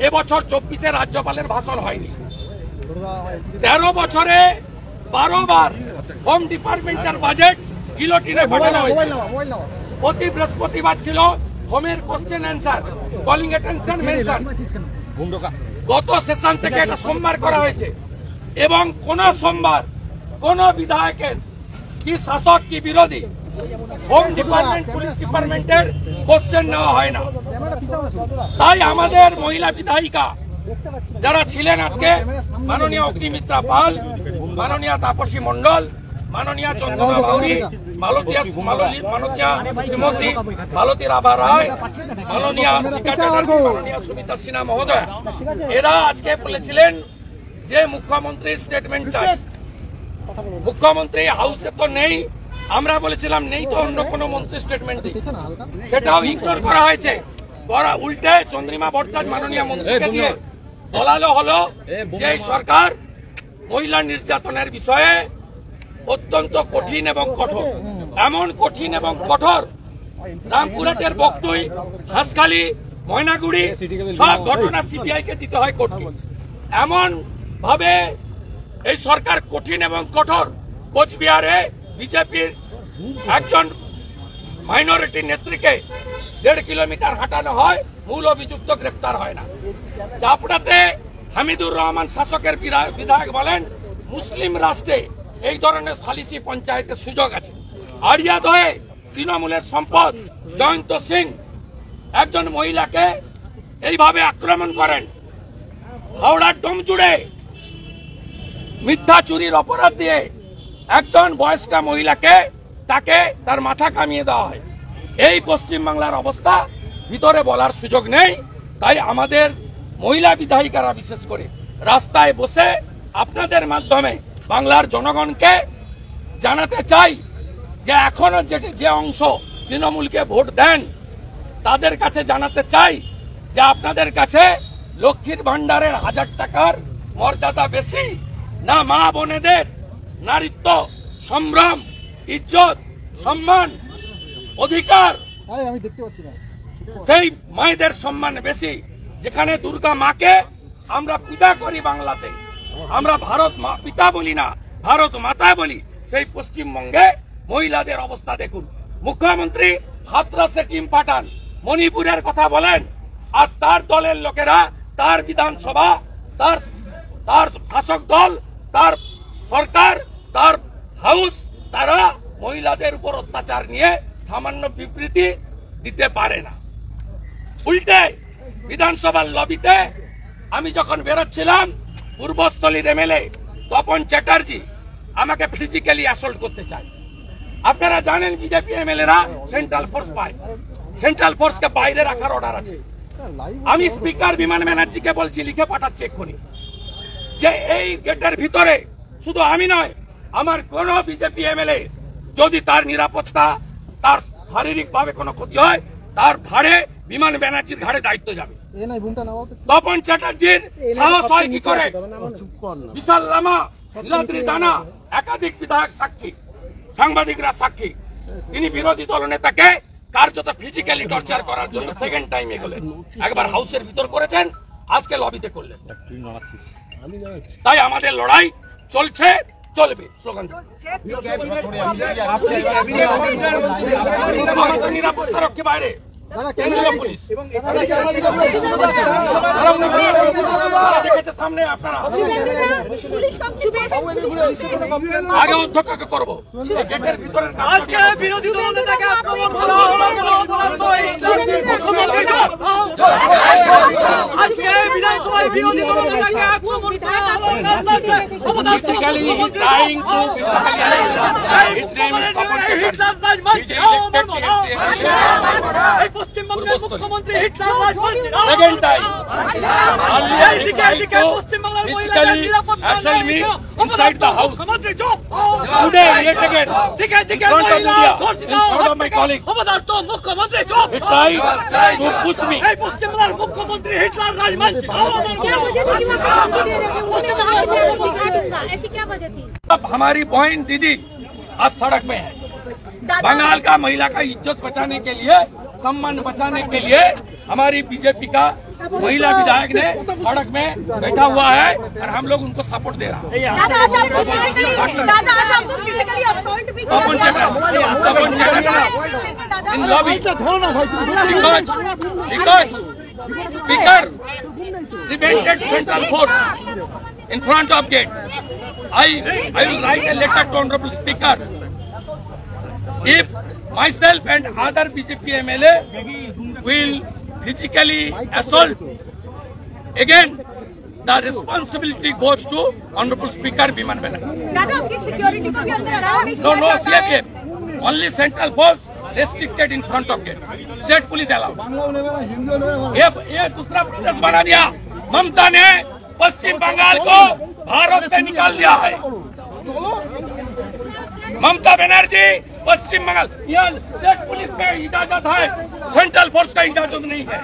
এবছর 24-এ রাজ্যপালের ভাষণ হয়নি। 13 বছরে 12 বার হোম ডিপার্টমেন্টের বাজেট গিলোটিনে পাঠানো হয়েছে। প্রতি বৃহস্পতিবার ছিল হোমের question answer, calling attention mention. গত সেশন থেকে এটা সোমবার করা হয়েছে এবং কোন সোমবার কোন বিধায়কের কি শাসক কি বিরোধী হোম ডিপার্টমেন্ট পুলিশ ডিপার্টমেন্টের কোশ্চেন নেওয়া হয় না। তাই আমাদের মহিলা বিধায়িকা যারা ছিলেন আজকে, মাননীয় অগ্নিমিত্রা পাল, মাননীয় তাপসী মন্ডল, মাননীয় চন্দনা বাউরি, মালতীয় শ্রীমতী মালতী রাভা রায়, মাননীয় মাননীয় সুমিতা সিনহা মহোদয়, এরা আজকে বলেছিলেন যে মুখ্যমন্ত্রীর স্টেটমেন্ট চাই। মুখ্যমন্ত্রী হাউসে তো নেই, আমরা বলেছিলাম নেই তো অন্য কোন মন্ত্রী স্টেটমেন্ট দিই, সেটাও ইগনোর করা হয়েছে। উল্টে চন্দ্রিমা ভট্টাচার্য মাননীয় মন্ত্রীকে দিয়ে বলালো হলো যে সরকার মহিলা নির্যাতনের বিষয়ে অত্যন্ত কঠিন এবং কঠোর, এমন কঠিন এবং কঠোর রামপুরহাটের বকটুই, হাঁসখালি, ময়নাগুড়ি সব ঘটনা সিবিআই কে দিতে হয় কোর্টকে। এমন ভাবে এই সরকার কঠিন এবং কঠোর। কোচবিহারে বিজেপির একজন মাইনরিটি নেত্রীকে 1.5 কিলোমিটার হাঁটানো হয়, মূল অভিযুক্ত গ্রেপ্তার হয় না। চাপড়াতে হামিদুর রহমান শাসকের বিধায়ক বলেন মুসলিম রাষ্ট্রে এই ধরনের সালিসি পঞ্চায়েতের সুযোগ আছে। আড়িয়াদহে তৃণমূলের সম্পদ জয়ন্ত সিং একজন মহিলাকে এইভাবে আক্রমণ করেন। হাওড়ার ডোমজুড়ে মিথ্যা চুরির অপরাধ দিয়ে একজন বয়স্কা মহিলাকে তাকে তার মাথা কামিয়ে দেওয়া হয়। এই পশ্চিমবাংলার অবস্থা ভিতরে বলার সুযোগ নেই। তাই আমাদের মহিলা বিধায়িকারা বিশেষ করে রাস্তায় বসে আপনাদের মাধ্যমে বাংলার জনগণকে জানাতে চাই যে এখনো যে অংশ তৃণমূলকে ভোট দেন তাদের কাছে জানাতে চাই যে আপনাদের কাছে লক্ষ্মীর ভান্ডারের 1000 টাকার মর্যাদা বেশি না মা বোনেদের নারীত্ব, সম্ভ্রম, ইজ্জত, সম্মান, অধিকার, আমি দেখতে পাচ্ছি না সেই মায়েদের সম্মান বেশি। যেখানে দুর্গা মাকে আমরা পূজা করি, বাংলাতে আমরা ভারত মা পিতা বলি না, ভারত মাতা বলি। সেই পশ্চিমবঙ্গে মহিলাদের অবস্থা দেখুন। মুখ্যমন্ত্রী হাতরাসে টিম পাঠান, মণিপুরের কথা বলেন, আর তার দলের লোকেরা, তার বিধানসভা, তার শাসক দল, তার সরকার, তার হাউস, তারা মহিলাদের উপর অত্যাচার নিয়ে সামান্য বিবৃতি দিতে পারে না। উল্টে বিধানসভার লবিতে আমি যখন বেরোচ্ছিলাম, পূর্বস্থলীর এমএলএ তপন চ্যাটার্জি আমাকে ফিজিক্যালি অ্যাসল্ট করতে চায়। আপনারা জানেন বিজেপি এমএলএরা সেন্ট্রাল ফোর্স পায়, সেন্ট্রাল ফোর্সকে বাইরে রাখার অর্ডার আছে। আমি স্পিকার বিমান ব্যানার্জিকে বলছি, লিখে পাঠাচ্ছি এক্ষুনি, যে এই গেটের ভিতরে শুধু আমি নয়, আমার কোন বিজেপি এমএলএ যদি তার নিরাপত্তা, তার শারীরিক ভাবে কোনো ক্ষতি হয়, তার ভাড়ে বিমান ব্যানার্জির ঘাড়ে দায়িত্ব যাবে। তপন চ্যাটার্জির সাহস হয় কি করে? বিশাল লামা, নীলাদ্রি দানা, একাধিক বিধায়ক সাক্ষী, সাংবাদিকরা সাক্ষী। তিনি বিরোধী দলনেতাকে কার্যত ফিজিক্যালি টর্চার করার জন্য সেকেন্ড টাইম এগোলেন। একবার হাউসের ভিতর করেছেন, আজকে লবিতে করলেন। তাই আমাদের লড়াই চলছে, চলবে। স্লোগান নিরাপত্তা রক্ষী বাইরে পুলিশ দেখেছে সামনে, আপনারা আগে অধ্যক্ষ করবো গেটের ভিতরে। আজকে বিরোধী দল নেতাকে আক্রমণ করা হলো, আজকে বিধানসভায় বিরোধী দল নেতাকে আক্রমণ করা হলো। Basically, he is trying to his name is Tapan second time. Earlier he tried to physically assault me inside the house. Today yet again in front of media, in front of my colleague, he tried to push me. अब हमारी बहन दीदी आज सड़क में है। बंगाल का महिला का इज्जत बचाने के लिए, सम्मान बचाने के लिए हमारी बीजेपी का महिला विधायक ने सड़क में बैठा हुआ है और हम लोग उनको सपोर्ट दे रहा है। इन lobby because speaker prevented central force in front of gate. I will write a letter to honorable speaker. If myself and other BJP MLA will physically assault, again the responsibility goes to honorable speaker Biman Banerjee. दादा आपकी security को भी अंदर allow नहीं No, no CFF. Only central force restricted in front of gate. State police allowed. ये दूसरा प्रदेश बना दिया। ममता ने पश्चिम बंगाल को भारत से निकाल दिया है। ममता बनर्जी पश्चिम बंगाल, यह स्टेट पुलिस में इजाजत है, सेंट्रल फोर्स का इजाजत नहीं है।